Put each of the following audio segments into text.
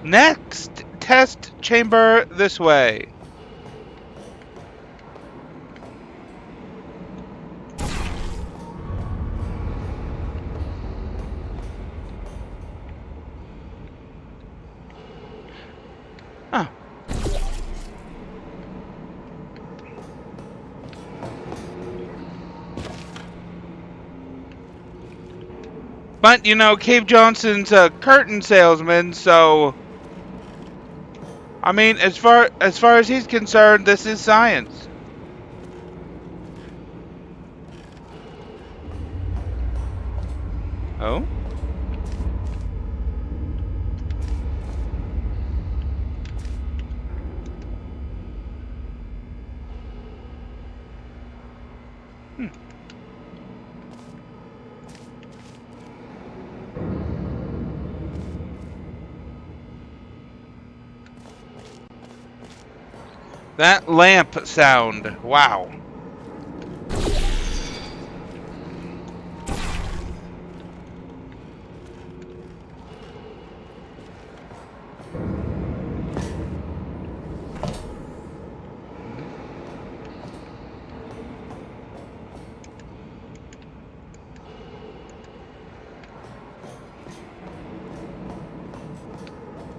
Next test chamber this way. Oh. But, you know, Cave Johnson's a curtain salesman, so... I mean, as far as he's concerned, this is science. Oh? That lamp sound. Wow.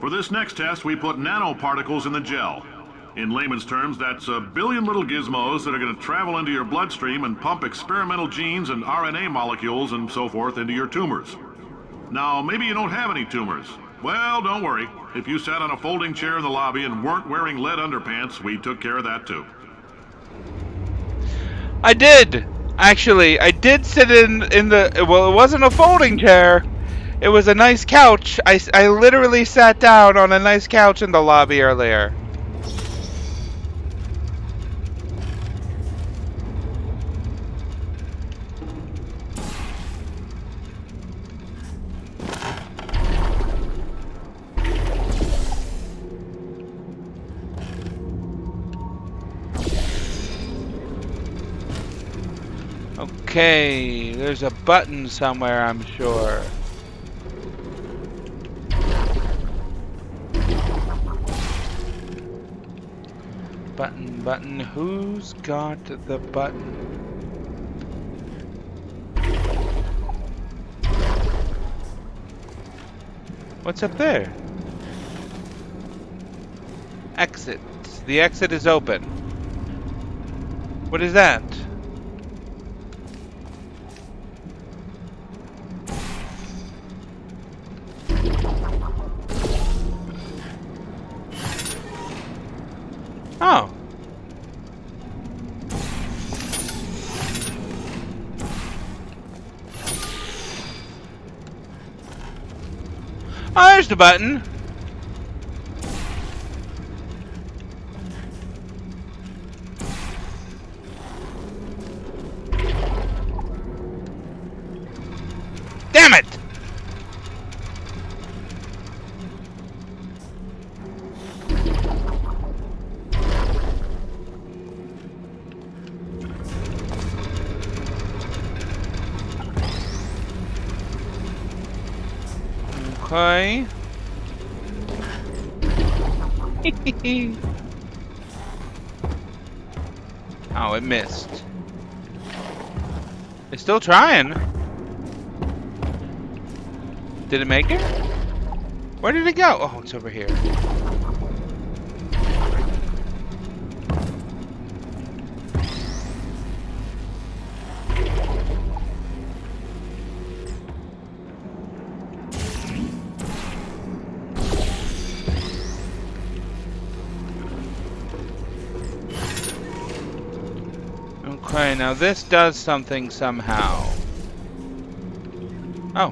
For this next test, we put nanoparticles in the gel. In layman's terms, that's a billion little gizmos that are going to travel into your bloodstream and pump experimental genes and RNA molecules and so forth into your tumors. Now, maybe you don't have any tumors. Well, don't worry. If you sat on a folding chair in the lobby and weren't wearing lead underpants, we took care of that too. I did! Actually, I did sit in the... Well, it wasn't a folding chair. It was a nice couch. I literally sat down on a nice couch in the lobby earlier. Okay, there's a button somewhere, I'm sure. Button, who's got the button? What's up there? Exit. The exit is open. What is that? Oh. Oh, there's the button. Damn it! Okay. Oh, it missed. It's still trying. Did it make it? Where did it go? Oh, it's over here. Okay, now this does something somehow. Oh.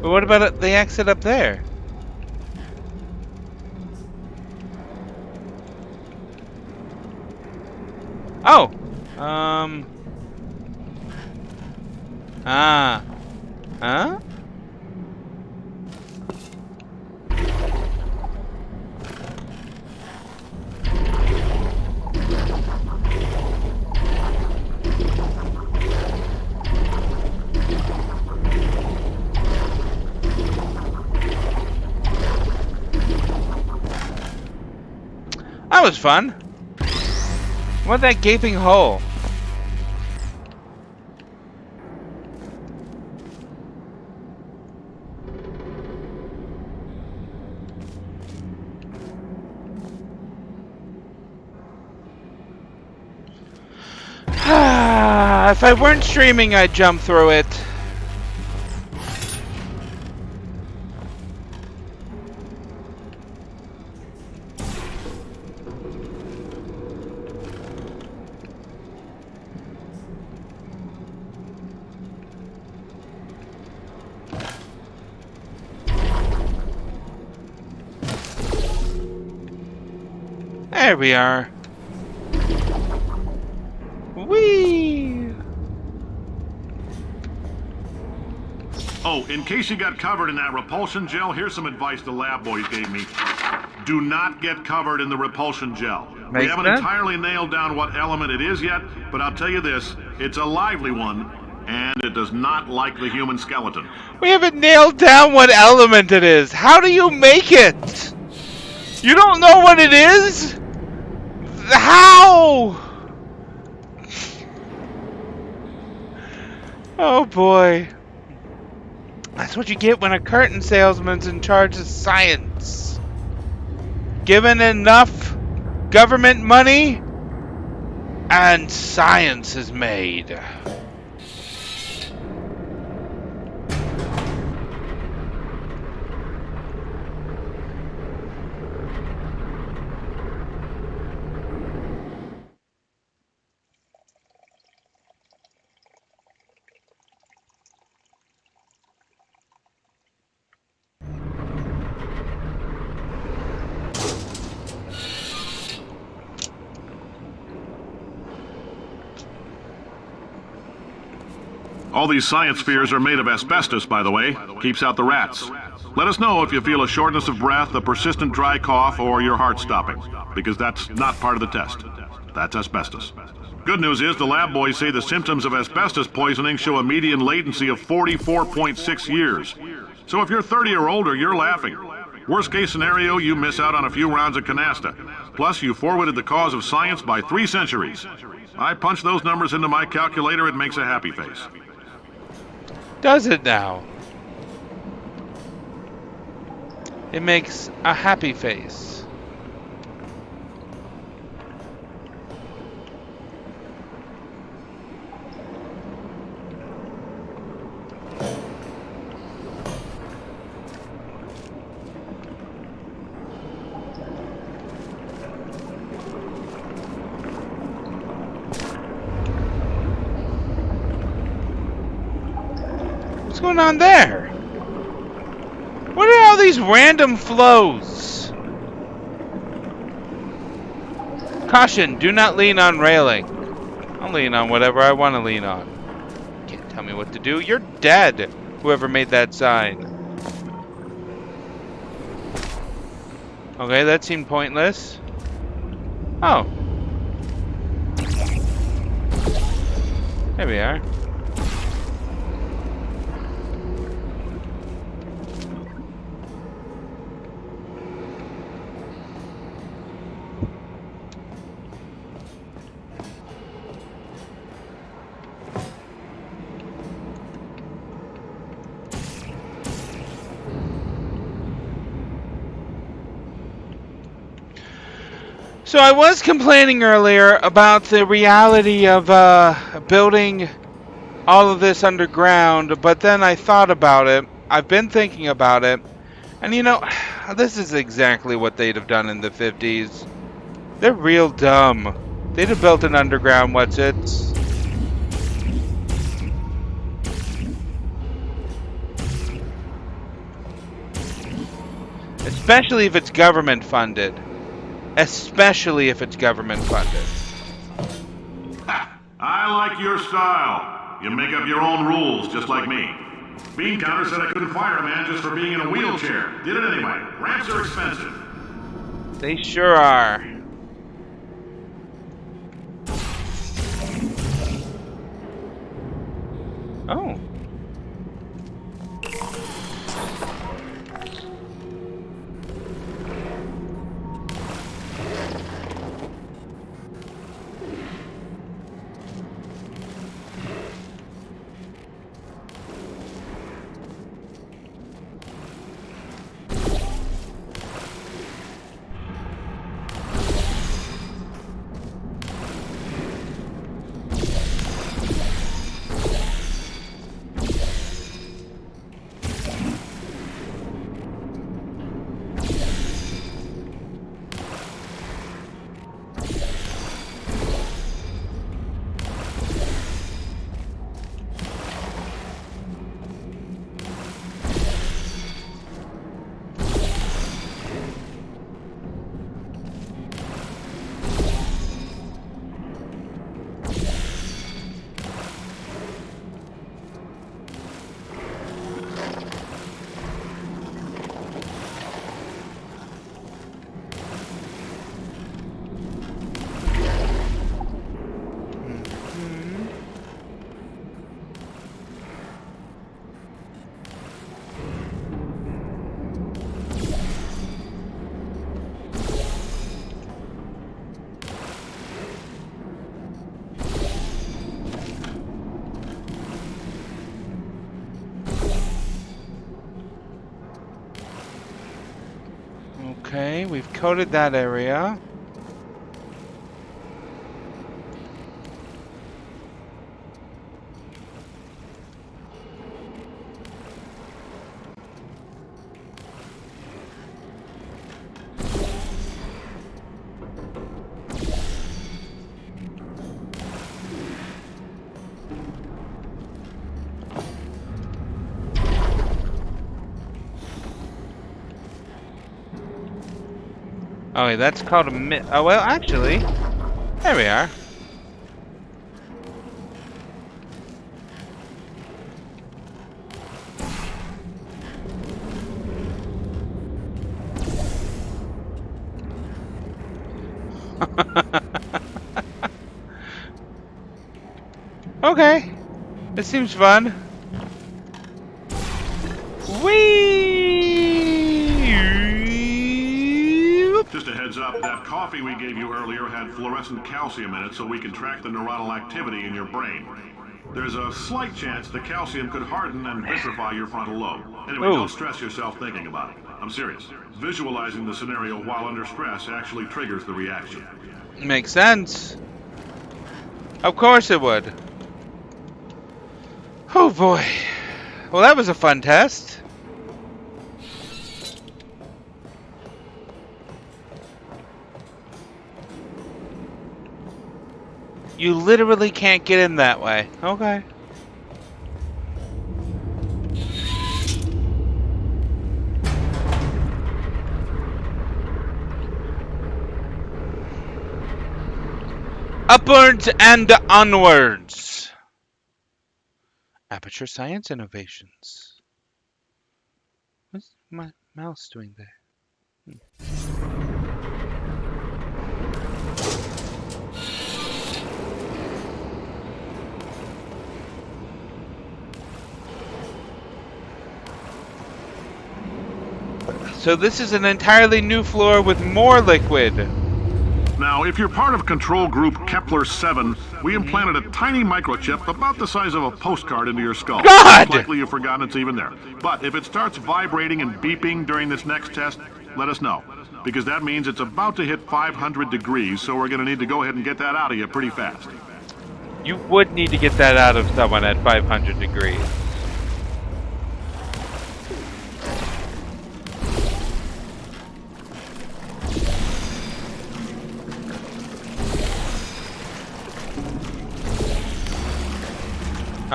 But what about the exit up there? Oh! Huh? that was fun. What that gaping hole? If I weren't streaming, I'd jump through it. There we are. Whee! Oh, in case you got covered in that repulsion gel, here's some advice the lab boys gave me. Do not get covered in the repulsion gel. We haven't entirely nailed down what element it is yet, but I'll tell you this, it's a lively one, and it does not like the human skeleton. We haven't nailed down what element it is. How do you make it? You don't know what it is? How? Oh boy. That's what you get when a curtain salesman's in charge of science. Given enough government money, and science is made. All these science spheres are made of asbestos, by the way. Keeps out the rats. Let us know if you feel a shortness of breath, a persistent dry cough, or your heart stopping, because that's not part of the test. That's asbestos. Good news is the lab boys say the symptoms of asbestos poisoning show a median latency of 44.6 years. So if you're 30 or older, you're laughing. Worst case scenario, you miss out on a few rounds of canasta. Plus, you forwarded the cause of science by 3 centuries. I punch those numbers into my calculator, it makes a happy face. Does it now? It makes a happy face. What's going on there? What are all these random flows? Caution, do not lean on railing. I'll lean on whatever I want to lean on. Can't tell me what to do. You're dead, whoever made that sign. Okay, that seemed pointless. Oh. There we are. So I was complaining earlier about the reality of building all of this underground, but then I thought about it. I've been thinking about it, and you know, this is exactly what they'd have done in the 50s. They're real dumb. They'd have built an underground what's-its. Especially if it's government funded. Especially if it's government funded. I like your style. You make up your own rules, just like me. Bean Counter said I couldn't fire a man just for being in a wheelchair. Did it anyway. Ramps are expensive. They sure are. Oh. Okay, we've coated that area. Oh, wait, that's called a oh, well, actually, there we are. Okay, this seems fun. Whee! Just a heads up, that coffee we gave you earlier had fluorescent calcium in it so we can track the neuronal activity in your brain. There's a slight chance the calcium could harden and vitrify your frontal lobe. Anyway, don't stress yourself thinking about it. I'm serious. Visualizing the scenario while under stress actually triggers the reaction. Makes sense. Of course it would. Oh boy. Well, that was a fun test. You literally can't get in that way. Okay. Upwards and onwards. Aperture Science Innovations. What's my mouse doing there? So this is an entirely new floor with more liquid. Now, if you're part of control group Kepler-7, we implanted a tiny microchip about the size of a postcard into your skull. God! It's likely you've forgotten it's even there. But if it starts vibrating and beeping during this next test, let us know. Because that means it's about to hit 500 degrees, so we're going to need to go ahead and get that out of you pretty fast. You would need to get that out of someone at 500 degrees.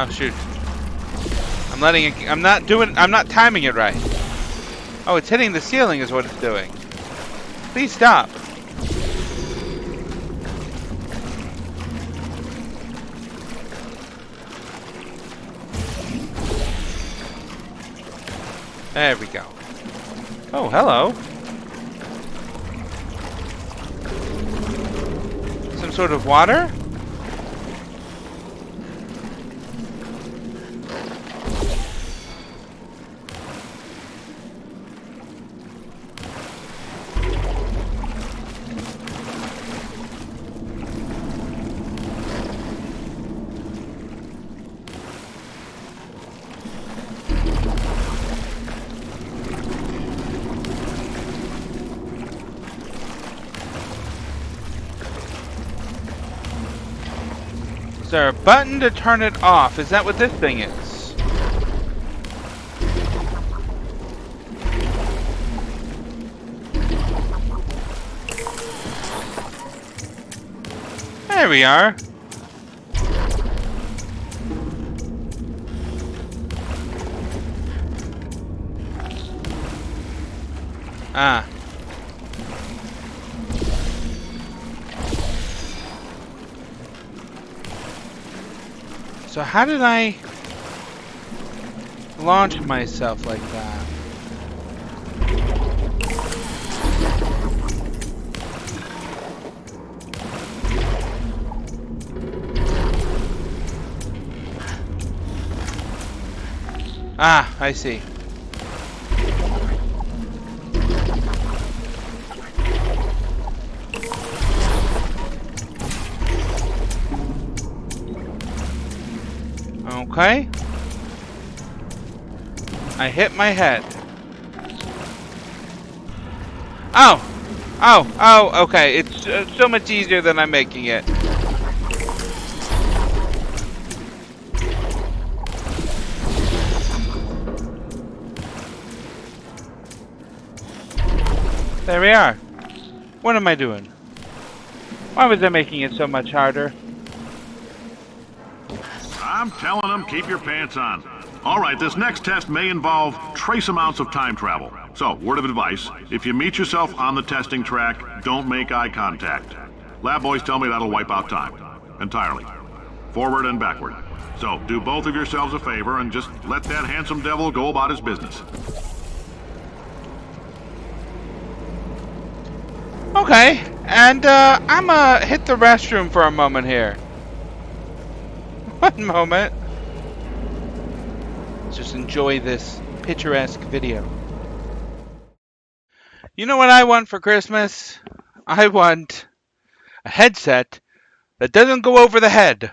Oh shoot. I'm not timing it right. Oh, it's hitting the ceiling is what it's doing. Please stop. There we go. Oh, hello. Some sort of water? Is there a button to turn it off? Is that what this thing is? There we are. Ah. So how did I launch myself like that? Ah, I see. Okay. I hit my head. Oh! Oh! Oh, okay. It's so much easier than I'm making it. There we are. What am I doing? Why was I making it so much harder? I'm telling them, keep your pants on. All right, this next test may involve trace amounts of time travel. So, word of advice, if you meet yourself on the testing track, don't make eye contact. Lab boys tell me that'll wipe out time. Entirely. Forward and backward. So, do both of yourselves a favor and just let that handsome devil go about his business. Okay, and I'm gonna hit the restroom for a moment here. One moment. Let's just enjoy this picturesque video. You know what I want for Christmas? I want a headset that doesn't go over the head.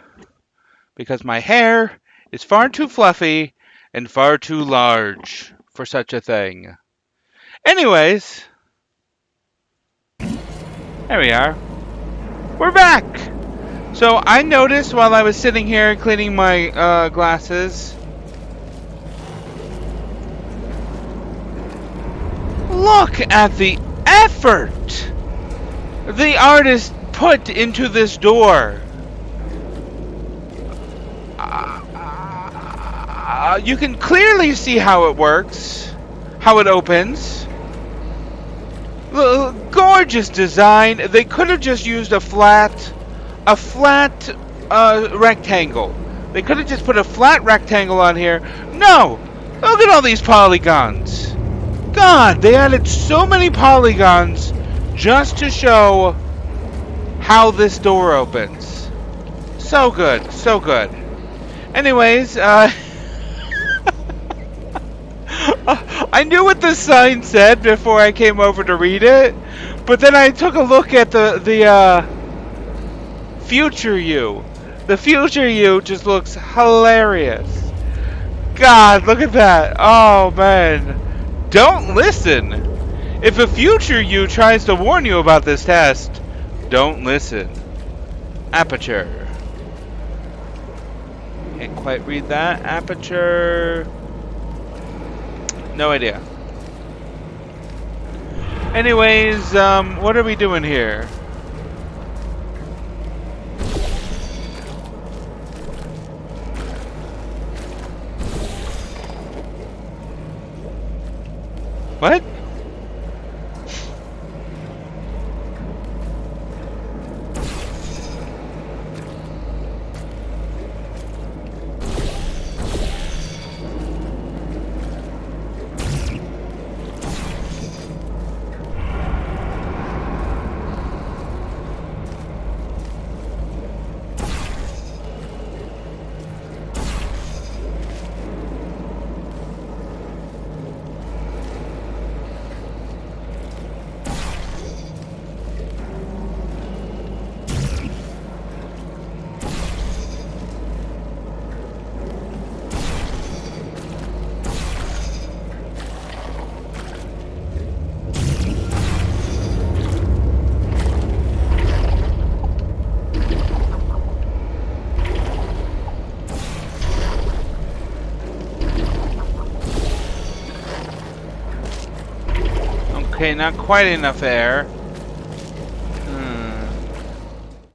Because my hair is far too fluffy and far too large for such a thing. Anyways, there we are. We're back! So I noticed while I was sitting here cleaning my glasses. Look at the effort the artist put into this door. You can clearly see how it works, how it opens. Gorgeous design. They could have just used a flat rectangle. They could have just put a flat rectangle on here. No! Look at all these polygons. God, they added so many polygons just to show how this door opens. So good, so good. Anyways, I knew what the sign said before I came over to read it, but then I took a look at the future you. The future you just looks hilarious. God, look at that. Oh, man. Don't listen. If a future you tries to warn you about this test, don't listen. Aperture. Can't quite read that. Aperture. No idea. Anyways, what are we doing here? What? Okay, not quite enough air.